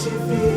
gente vive.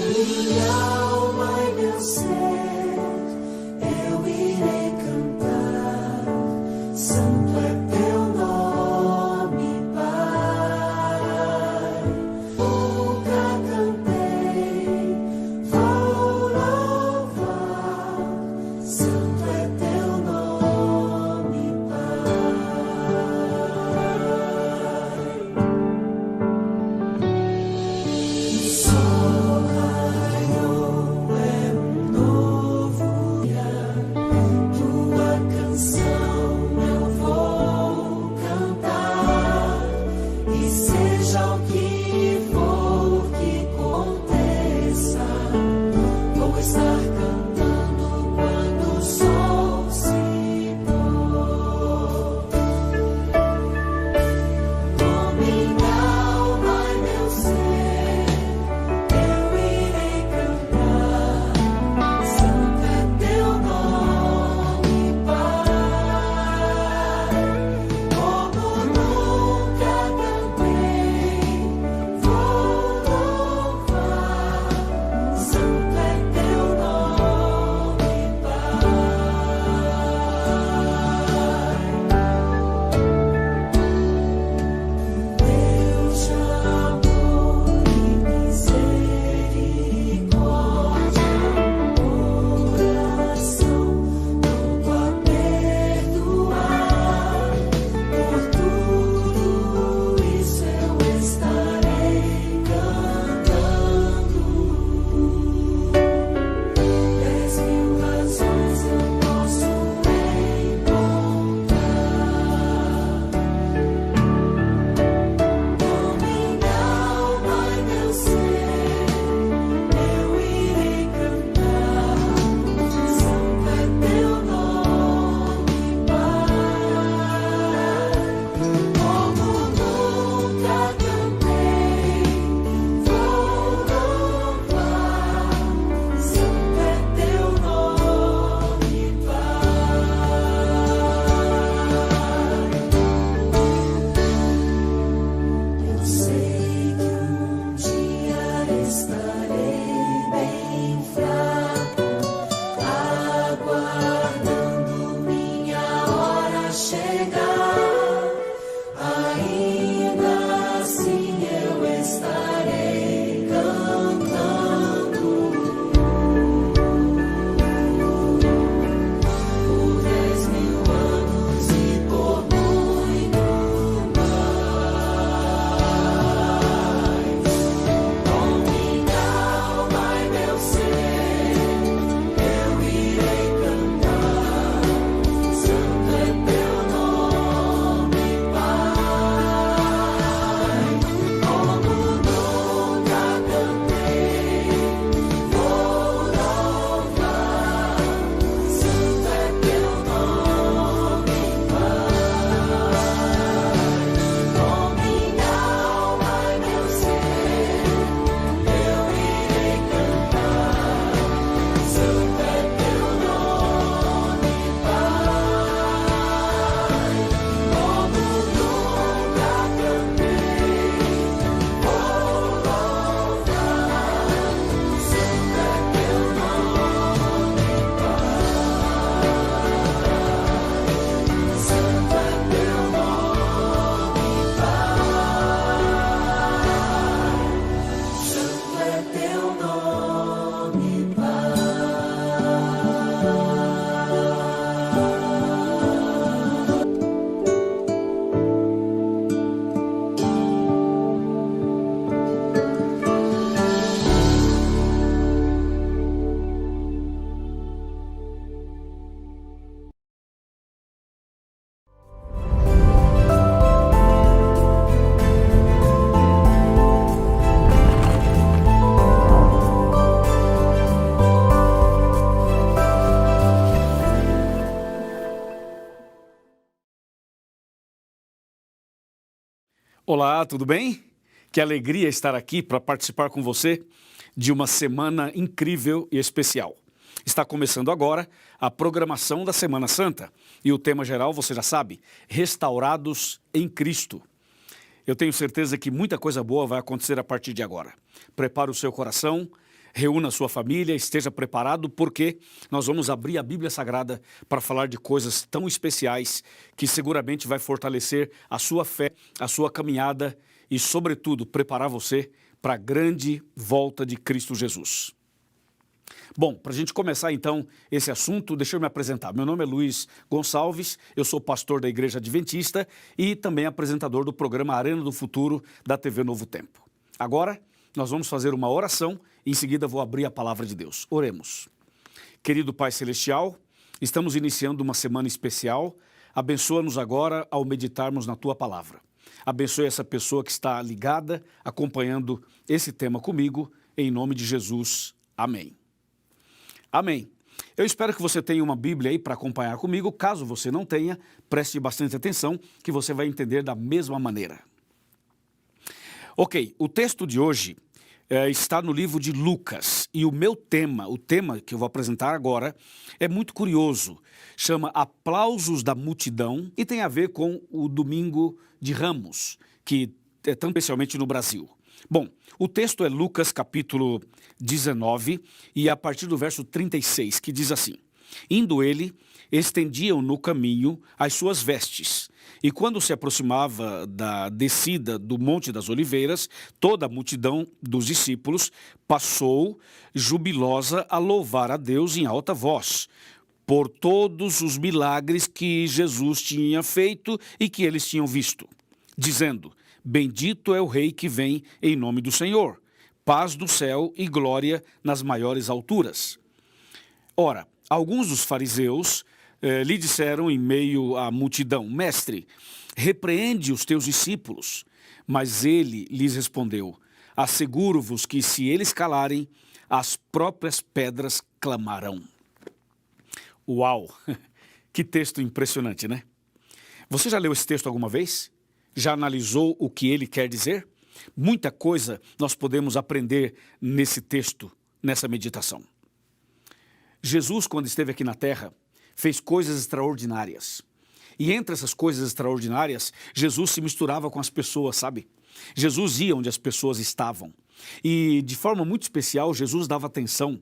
Minha alma e meu ser, eu irei cantar. Santo é teu nome, Pai. Nunca cantei, vou louvar. Santo é teu nome, Pai. Olá, tudo bem? Que alegria estar aqui para participar com você de uma semana incrível e especial. Está começando agora a programação da Semana Santa e o tema geral, você já sabe, restaurados em Cristo. Eu tenho certeza que muita coisa boa vai acontecer a partir de agora. Prepare o seu coração, reúna a sua família, esteja preparado, porque nós vamos abrir a Bíblia Sagrada para falar de coisas tão especiais que seguramente vai fortalecer a sua fé, a sua caminhada e, sobretudo, preparar você para a grande volta de Cristo Jesus. Bom, para a gente começar então esse assunto, deixa eu me apresentar. Meu nome é Luiz Gonçalves, eu sou pastor da Igreja Adventista e também apresentador do programa Arena do Futuro da TV Novo Tempo. Agora, nós vamos fazer uma oração e em seguida vou abrir a palavra de Deus. Oremos. Querido Pai Celestial, estamos iniciando uma semana especial. Abençoa-nos agora ao meditarmos na Tua palavra. Abençoe essa pessoa que está ligada, acompanhando esse tema comigo, em nome de Jesus. Amém. Amém. Eu espero que você tenha uma Bíblia aí para acompanhar comigo. Caso você não tenha, preste bastante atenção que você vai entender da mesma maneira. Ok, o texto de hoje está no livro de Lucas e o tema que eu vou apresentar agora é muito curioso. Chama Aplausos da Multidão e tem a ver com o Domingo de Ramos, que é tão especialmente no Brasil. Bom, o texto é Lucas capítulo 19 e a partir do verso 36, que diz assim: Indo ele, estendiam no caminho as suas vestes. E quando se aproximava da descida do Monte das Oliveiras, toda a multidão dos discípulos passou jubilosa a louvar a Deus em alta voz, por todos os milagres que Jesus tinha feito e que eles tinham visto, dizendo: Bendito é o Rei que vem em nome do Senhor, paz do céu e glória nas maiores alturas. Ora, alguns dos fariseus lhe disseram em meio à multidão: Mestre, repreende os teus discípulos. Mas ele lhes respondeu: Asseguro-vos que se eles calarem, as próprias pedras clamarão. Uau! Que texto impressionante, né? Você já leu esse texto alguma vez? Já analisou o que ele quer dizer? Muita coisa nós podemos aprender nesse texto, nessa meditação. Jesus, quando esteve aqui na Terra, fez coisas extraordinárias. E entre essas coisas extraordinárias, Jesus se misturava com as pessoas, sabe? Jesus ia onde as pessoas estavam. E de forma muito especial, Jesus dava atenção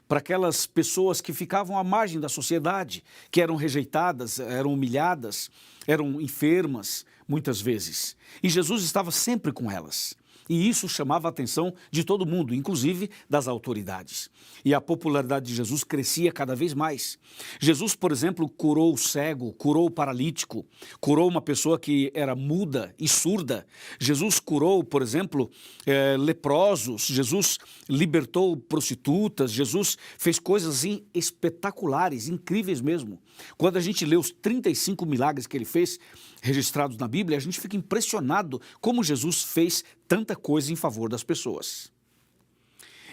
para aquelas pessoas que ficavam à margem da sociedade, que eram rejeitadas, eram humilhadas, eram enfermas, muitas vezes. E Jesus estava sempre com elas. E isso chamava a atenção de todo mundo, inclusive das autoridades. E a popularidade de Jesus crescia cada vez mais. Jesus, por exemplo, curou o cego, curou o paralítico, curou uma pessoa que era muda e surda. Jesus curou, por exemplo, leprosos. Jesus libertou prostitutas. Jesus fez coisas assim, espetaculares, incríveis mesmo. Quando a gente lê os 35 milagres que ele fez, registrados na Bíblia, a gente fica impressionado como Jesus fez tanta coisa em favor das pessoas.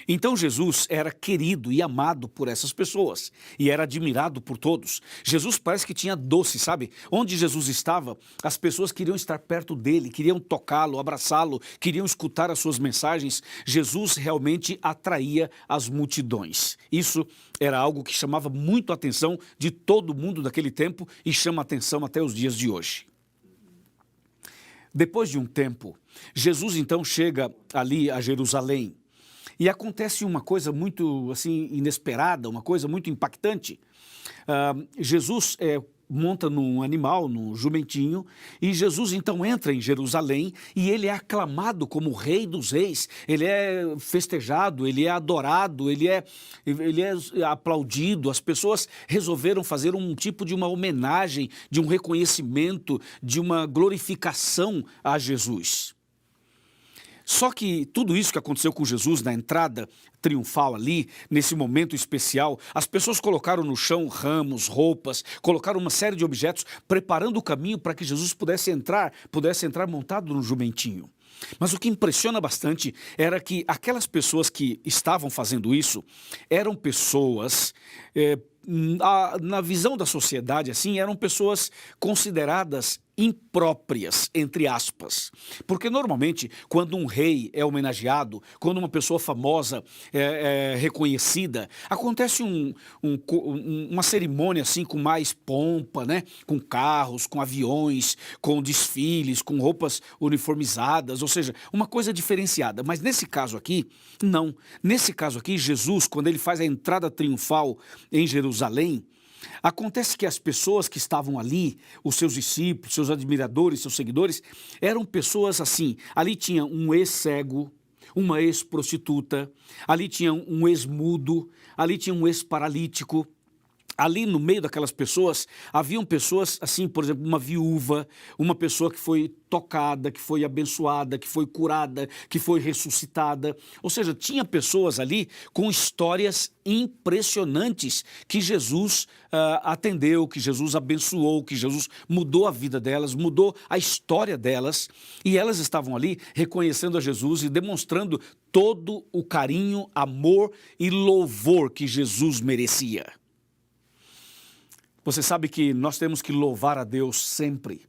Então Jesus era querido e amado por essas pessoas e era admirado por todos. Jesus parece que tinha doce, sabe? Onde Jesus estava, as pessoas queriam estar perto dele, queriam tocá-lo, abraçá-lo, queriam escutar as suas mensagens. Jesus realmente atraía as multidões. Isso era algo que chamava muito a atenção de todo mundo daquele tempo e chama a atenção até os dias de hoje. Depois de um tempo, Jesus então chega ali a Jerusalém e acontece uma coisa muito assim inesperada, uma coisa muito impactante. Jesus monta num animal, num jumentinho, e Jesus então entra em Jerusalém e ele é aclamado como o Rei dos Reis, ele é festejado, ele é adorado, ele é aplaudido. As pessoas resolveram fazer um tipo de uma homenagem, de um reconhecimento, de uma glorificação a Jesus. Só que tudo isso que aconteceu com Jesus na entrada triunfal ali, nesse momento especial, as pessoas colocaram no chão ramos, roupas, colocaram uma série de objetos, preparando o caminho para que Jesus pudesse entrar montado no jumentinho. Mas o que impressiona bastante era que aquelas pessoas que estavam fazendo isso eram pessoas, na visão da sociedade, assim, eram pessoas consideradas impróprias, entre aspas. Porque normalmente, quando um rei é homenageado, quando uma pessoa famosa é reconhecida, acontece uma cerimônia assim com mais pompa, né? Com carros, com aviões, com desfiles, com roupas uniformizadas, ou seja, uma coisa diferenciada. Mas nesse caso aqui, não. Nesse caso aqui, Jesus, quando ele faz a entrada triunfal em Jerusalém, acontece que as pessoas que estavam ali, os seus discípulos, seus admiradores, seus seguidores, eram pessoas assim, ali tinha um ex-cego, uma ex-prostituta, ali tinha um ex-mudo, ali tinha um ex-paralítico. Ali no meio daquelas pessoas, haviam pessoas assim, por exemplo, uma viúva, uma pessoa que foi tocada, que foi abençoada, que foi curada, que foi ressuscitada. Ou seja, tinha pessoas ali com histórias impressionantes que Jesus atendeu, que Jesus abençoou, que Jesus mudou a vida delas, mudou a história delas. E elas estavam ali reconhecendo a Jesus e demonstrando todo o carinho, amor e louvor que Jesus merecia. Você sabe que nós temos que louvar a Deus sempre,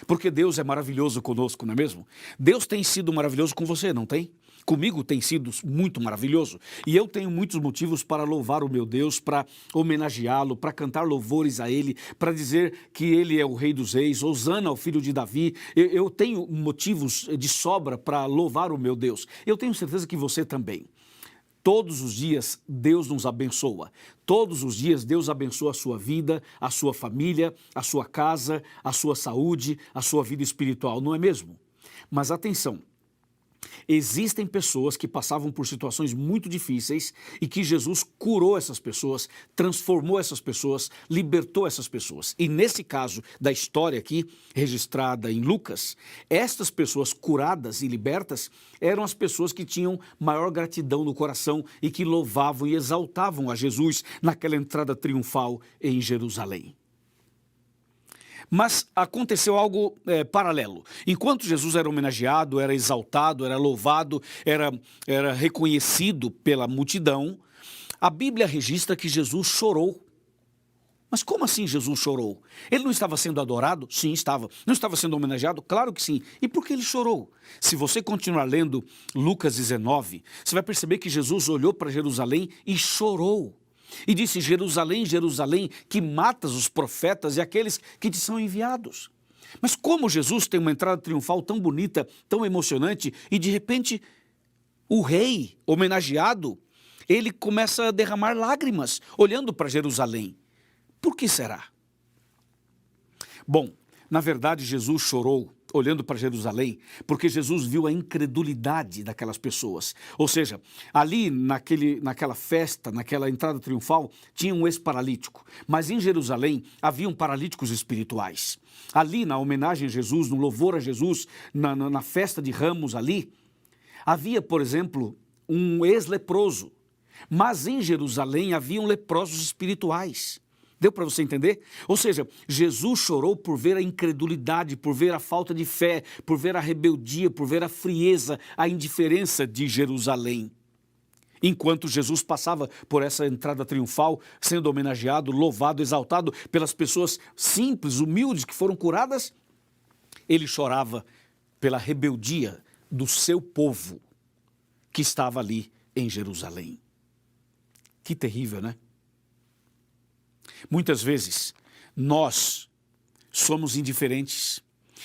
porque Deus é maravilhoso conosco, não é mesmo? Deus tem sido maravilhoso com você, não tem? Comigo tem sido muito maravilhoso e eu tenho muitos motivos para louvar o meu Deus, para homenageá-lo, para cantar louvores a Ele, para dizer que Ele é o Rei dos Reis, Hosana ao Filho de Davi. Eu tenho motivos de sobra para louvar o meu Deus. Eu tenho certeza que você também. Todos os dias Deus nos abençoa. Todos os dias Deus abençoa a sua vida, a sua família, a sua casa, a sua saúde, a sua vida espiritual, não é mesmo? Mas atenção, existem pessoas que passavam por situações muito difíceis e que Jesus curou essas pessoas, transformou essas pessoas, libertou essas pessoas. E nesse caso da história aqui, registrada em Lucas, estas pessoas curadas e libertas eram as pessoas que tinham maior gratidão no coração e que louvavam e exaltavam a Jesus naquela entrada triunfal em Jerusalém. Mas aconteceu algo paralelo. Enquanto Jesus era homenageado, era exaltado, era louvado, era reconhecido pela multidão, a Bíblia registra que Jesus chorou. Mas como assim Jesus chorou? Ele não estava sendo adorado? Sim, estava. Não estava sendo homenageado? Claro que sim. E por que ele chorou? Se você continuar lendo Lucas 19, você vai perceber que Jesus olhou para Jerusalém e chorou. E disse: Jerusalém, Jerusalém, que matas os profetas e aqueles que te são enviados. Mas como Jesus tem uma entrada triunfal tão bonita, tão emocionante, e de repente o rei homenageado, ele começa a derramar lágrimas, olhando para Jerusalém. Por que será? Bom, na verdade Jesus chorou olhando para Jerusalém, porque Jesus viu a incredulidade daquelas pessoas. Ou seja, ali naquela festa, naquela entrada triunfal, tinha um ex-paralítico. Mas em Jerusalém haviam paralíticos espirituais. Ali na homenagem a Jesus, no louvor a Jesus, na festa de Ramos ali, havia, por exemplo, um ex-leproso. Mas em Jerusalém haviam leprosos espirituais. Deu para você entender? Ou seja, Jesus chorou por ver a incredulidade, por ver a falta de fé, por ver a rebeldia, por ver a frieza, a indiferença de Jerusalém. Enquanto Jesus passava por essa entrada triunfal, sendo homenageado, louvado, exaltado pelas pessoas simples, humildes, que foram curadas, ele chorava pela rebeldia do seu povo que estava ali em Jerusalém. Que terrível, né? Muitas vezes nós somos indiferentes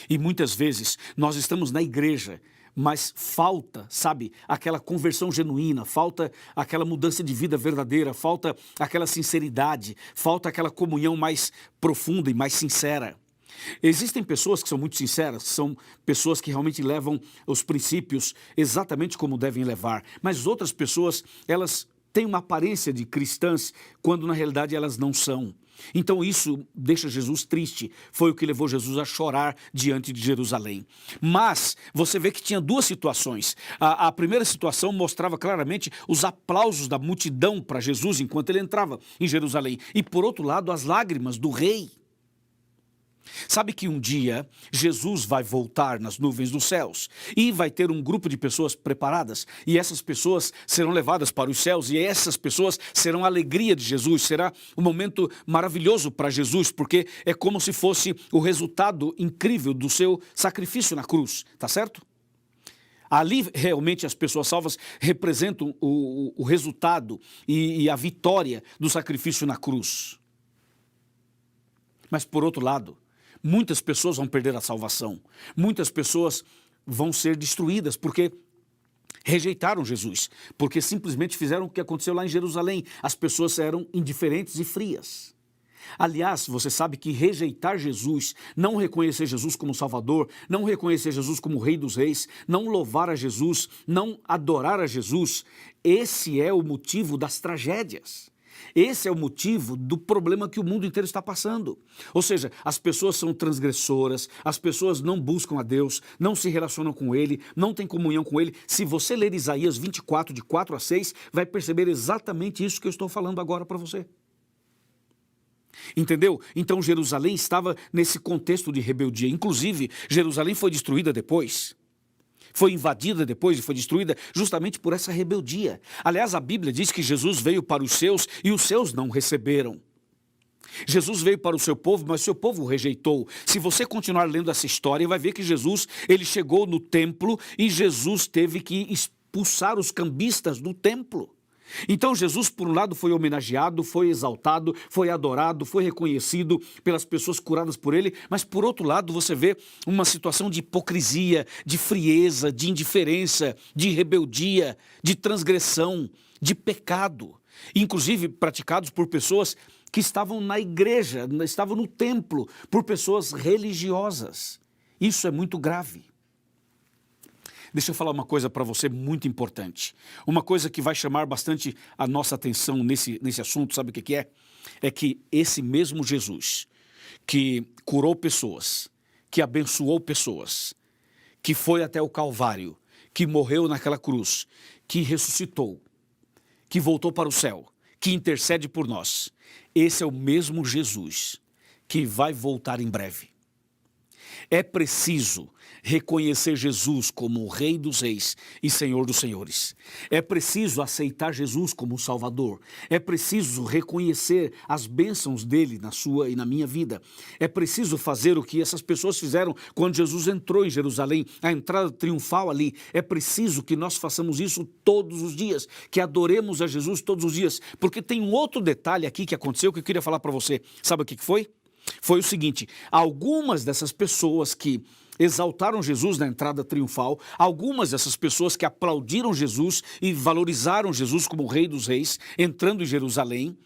e muitas vezes nós estamos na igreja, mas falta, sabe, aquela conversão genuína, falta aquela mudança de vida verdadeira, falta aquela sinceridade, falta aquela comunhão mais profunda e mais sincera. Existem pessoas que são muito sinceras, são pessoas que realmente levam os princípios exatamente como devem levar, mas outras pessoas, elas têm uma aparência de cristãs, quando na realidade elas não são. Então isso deixa Jesus triste, foi o que levou Jesus a chorar diante de Jerusalém. Mas você vê que tinha duas situações. A primeira situação mostrava claramente os aplausos da multidão para Jesus enquanto ele entrava em Jerusalém. E por outro lado, as lágrimas do rei. Sabe que um dia Jesus vai voltar nas nuvens dos céus e vai ter um grupo de pessoas preparadas e essas pessoas serão levadas para os céus e essas pessoas serão a alegria de Jesus, será um momento maravilhoso para Jesus, porque é como se fosse o resultado incrível do seu sacrifício na cruz, tá certo? Ali realmente as pessoas salvas representam o resultado e a vitória do sacrifício na cruz. Mas por outro lado, muitas pessoas vão perder a salvação. Muitas pessoas vão ser destruídas porque rejeitaram Jesus. Porque simplesmente fizeram o que aconteceu lá em Jerusalém. As pessoas eram indiferentes e frias. Aliás, você sabe que rejeitar Jesus, não reconhecer Jesus como Salvador, não reconhecer Jesus como Rei dos Reis, não louvar a Jesus, não adorar a Jesus, esse é o motivo das tragédias. Esse é o motivo do problema que o mundo inteiro está passando. Ou seja, as pessoas são transgressoras, as pessoas não buscam a Deus, não se relacionam com Ele, não têm comunhão com Ele. Se você ler Isaías 24, de 4 a 6, vai perceber exatamente isso que eu estou falando agora para você. Entendeu? Então Jerusalém estava nesse contexto de rebeldia. Inclusive, Jerusalém foi destruída depois. Foi invadida depois e foi destruída justamente por essa rebeldia. Aliás, a Bíblia diz que Jesus veio para os seus e os seus não receberam. Jesus veio para o seu povo, mas o seu povo o rejeitou. Se você continuar lendo essa história, vai ver que Jesus, ele chegou no templo e Jesus teve que expulsar os cambistas do templo. Então Jesus, por um lado, foi homenageado, foi exaltado, foi adorado, foi reconhecido pelas pessoas curadas por ele, mas por outro lado você vê uma situação de hipocrisia, de frieza, de indiferença, de rebeldia, de transgressão, de pecado, inclusive praticados por pessoas que estavam na igreja, estavam no templo, por pessoas religiosas. Isso é muito grave. Deixa eu falar uma coisa para você muito importante. Uma coisa que vai chamar bastante a nossa atenção nesse assunto, sabe o que é? É que esse mesmo Jesus, que curou pessoas, que abençoou pessoas, que foi até o Calvário, que morreu naquela cruz, que ressuscitou, que voltou para o céu, que intercede por nós. Esse é o mesmo Jesus que vai voltar em breve. É preciso reconhecer Jesus como o Rei dos Reis e Senhor dos Senhores. É preciso aceitar Jesus como Salvador. É preciso reconhecer as bênçãos dele na sua e na minha vida. É preciso fazer o que essas pessoas fizeram quando Jesus entrou em Jerusalém, a entrada triunfal ali. É preciso que nós façamos isso todos os dias, que adoremos a Jesus todos os dias. Porque tem um outro detalhe aqui que aconteceu que eu queria falar para você. Sabe o que foi? Foi o seguinte: algumas dessas pessoas que exaltaram Jesus na entrada triunfal, algumas dessas pessoas que aplaudiram Jesus e valorizaram Jesus como o Rei dos Reis, entrando em Jerusalém,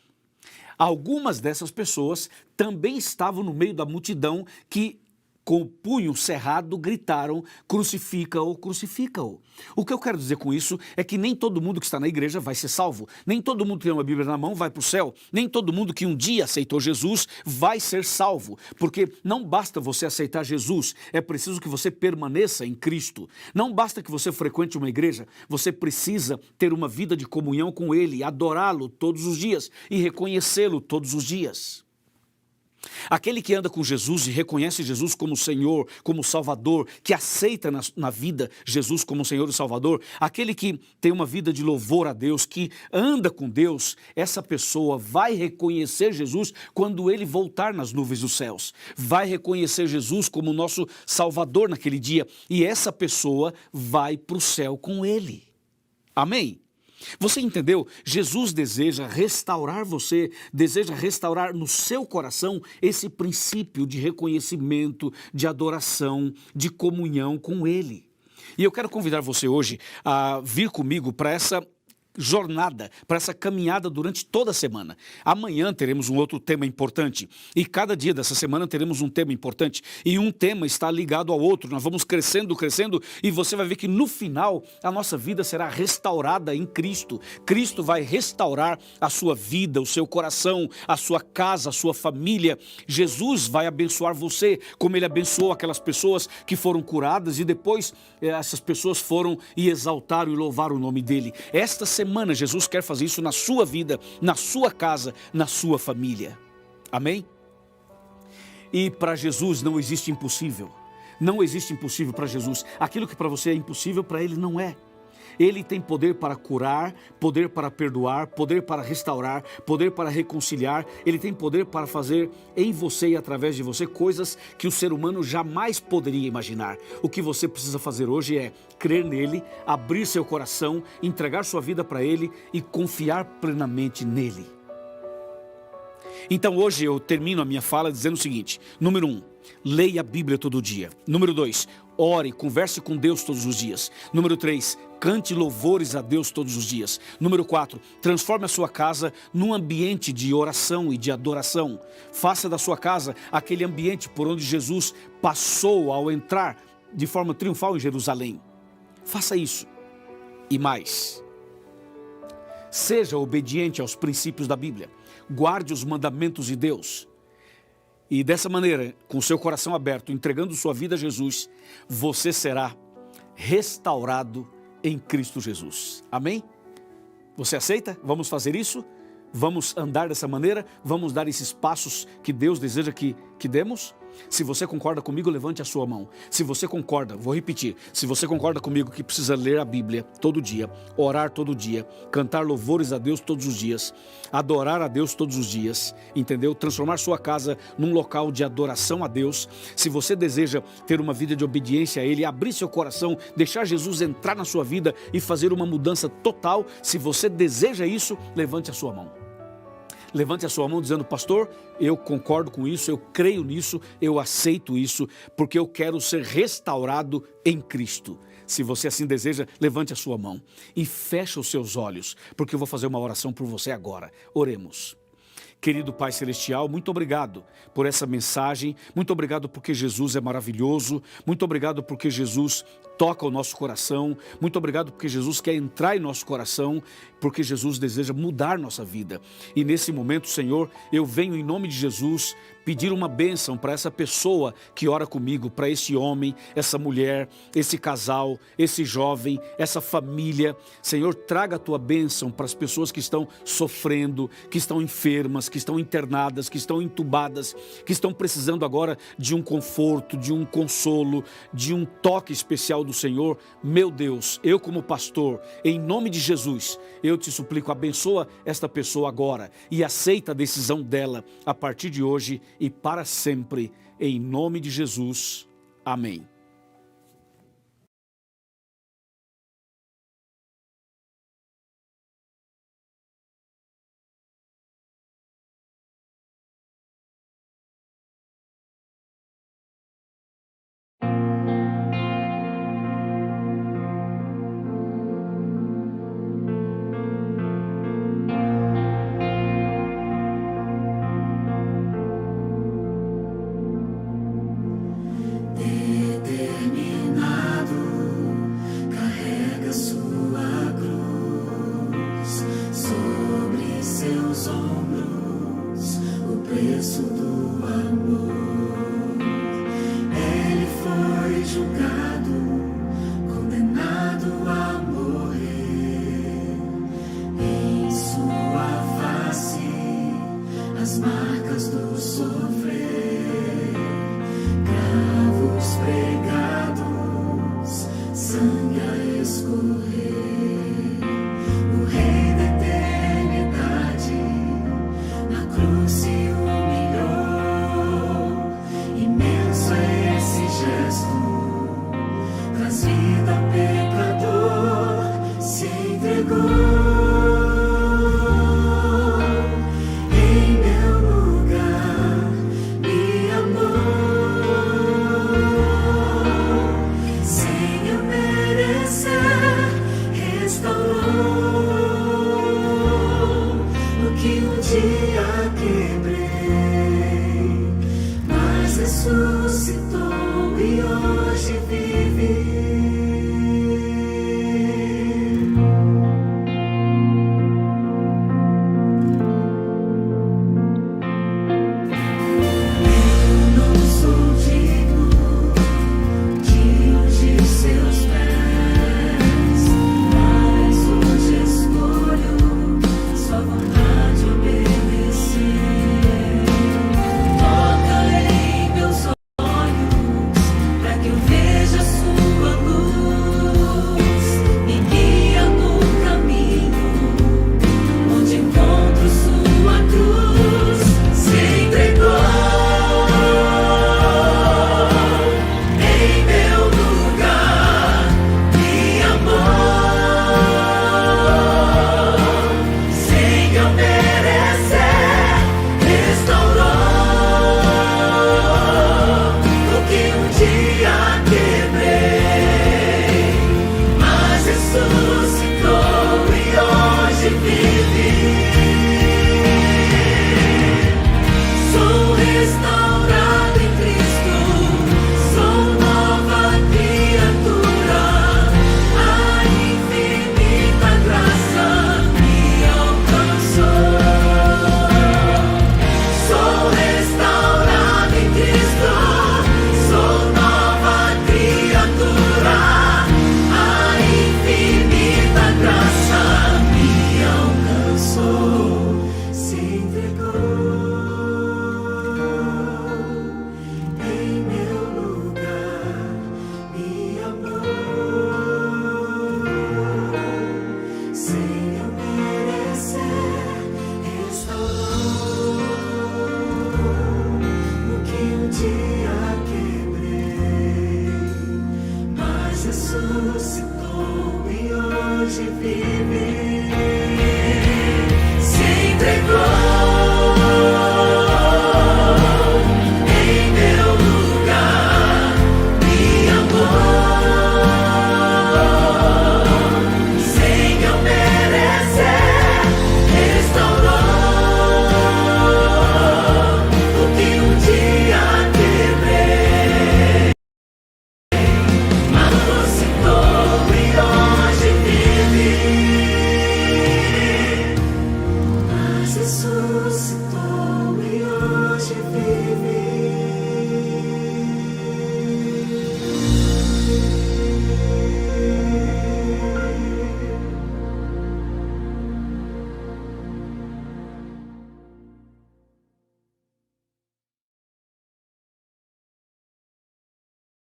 algumas dessas pessoas também estavam no meio da multidão que, com o punho cerrado, gritaram: crucifica-o, crucifica-o. O que eu quero dizer com isso é que nem todo mundo que está na igreja vai ser salvo, nem todo mundo que tem uma Bíblia na mão vai para o céu, nem todo mundo que um dia aceitou Jesus vai ser salvo, porque não basta você aceitar Jesus, é preciso que você permaneça em Cristo. Não basta que você frequente uma igreja, você precisa ter uma vida de comunhão com Ele, adorá-lo todos os dias e reconhecê-lo todos os dias. Aquele que anda com Jesus e reconhece Jesus como Senhor, como Salvador, que aceita na vida Jesus como Senhor e Salvador, aquele que tem uma vida de louvor a Deus, que anda com Deus, essa pessoa vai reconhecer Jesus quando ele voltar nas nuvens dos céus. Vai reconhecer Jesus como nosso Salvador naquele dia e essa pessoa vai para o céu com ele. Amém? Você entendeu? Jesus deseja restaurar você, deseja restaurar no seu coração esse princípio de reconhecimento, de adoração, de comunhão com Ele. E eu quero convidar você hoje a vir comigo para essa jornada, para essa caminhada durante toda a semana. Amanhã teremos um outro tema importante e cada dia dessa semana teremos um tema importante e um tema está ligado ao outro. Nós vamos crescendo e você vai ver que no final a nossa vida será restaurada em Cristo. Cristo vai restaurar a sua vida, o seu coração, a sua casa, a sua família. Jesus vai abençoar você como Ele abençoou aquelas pessoas que foram curadas e depois essas pessoas foram e exaltaram e louvaram o nome dEle. Esta semana Jesus quer fazer isso na sua vida, na sua casa, na sua família. Amém? E para Jesus não existe impossível. Não existe impossível para Jesus. Aquilo que para você é impossível, para Ele não é. Ele tem poder para curar, poder para perdoar, poder para restaurar, poder para reconciliar. Ele tem poder para fazer em você e através de você coisas que o ser humano jamais poderia imaginar. O que você precisa fazer hoje é crer nele, abrir seu coração, entregar sua vida para Ele e confiar plenamente nele. Então hoje eu termino a minha fala dizendo o seguinte: número 1, leia a Bíblia todo dia. Número 2, ore, converse com Deus todos os dias. Número 3, cante louvores a Deus todos os dias. Número 4, transforme a sua casa num ambiente de oração e de adoração. Faça da sua casa aquele ambiente por onde Jesus passou ao entrar de forma triunfal em Jerusalém. Faça isso. E mais, seja obediente aos princípios da Bíblia. Guarde os mandamentos de Deus. E dessa maneira, com seu coração aberto, entregando sua vida a Jesus, você será restaurado em Cristo Jesus. Amém? Você aceita? Vamos fazer isso? Vamos andar dessa maneira? Vamos dar esses passos que Deus deseja que demos? Se você concorda comigo, levante a sua mão. Se você concorda, vou repetir, se você concorda comigo que precisa ler a Bíblia todo dia, orar todo dia, cantar louvores a Deus todos os dias, adorar a Deus todos os dias, entendeu? Transformar sua casa num local de adoração a Deus. Se você deseja ter uma vida de obediência a Ele, abrir seu coração, deixar Jesus entrar na sua vida e fazer uma mudança total, se você deseja isso, levante a sua mão. Levante a sua mão dizendo: pastor, eu concordo com isso, eu creio nisso, eu aceito isso, porque eu quero ser restaurado em Cristo. Se você assim deseja, levante a sua mão e feche os seus olhos, porque eu vou fazer uma oração por você agora. Oremos. Querido Pai Celestial, muito obrigado por essa mensagem, muito obrigado porque Jesus é maravilhoso, muito obrigado porque Jesus toca o nosso coração, muito obrigado porque Jesus quer entrar em nosso coração, porque Jesus deseja mudar nossa vida. E nesse momento, Senhor, eu venho em nome de Jesus pedir uma bênção para essa pessoa que ora comigo, para esse homem, essa mulher, esse casal, esse jovem, essa família. Senhor, traga a tua bênção para as pessoas que estão sofrendo, que estão enfermas, que estão internadas, que estão entubadas, que estão precisando agora de um conforto, de um consolo, de um toque especial do Senhor. Meu Deus, eu como pastor, em nome de Jesus, eu te suplico, abençoa esta pessoa agora e aceita a decisão dela a partir de hoje e para sempre, em nome de Jesus. Amém. Seus ombros, o preço do amor.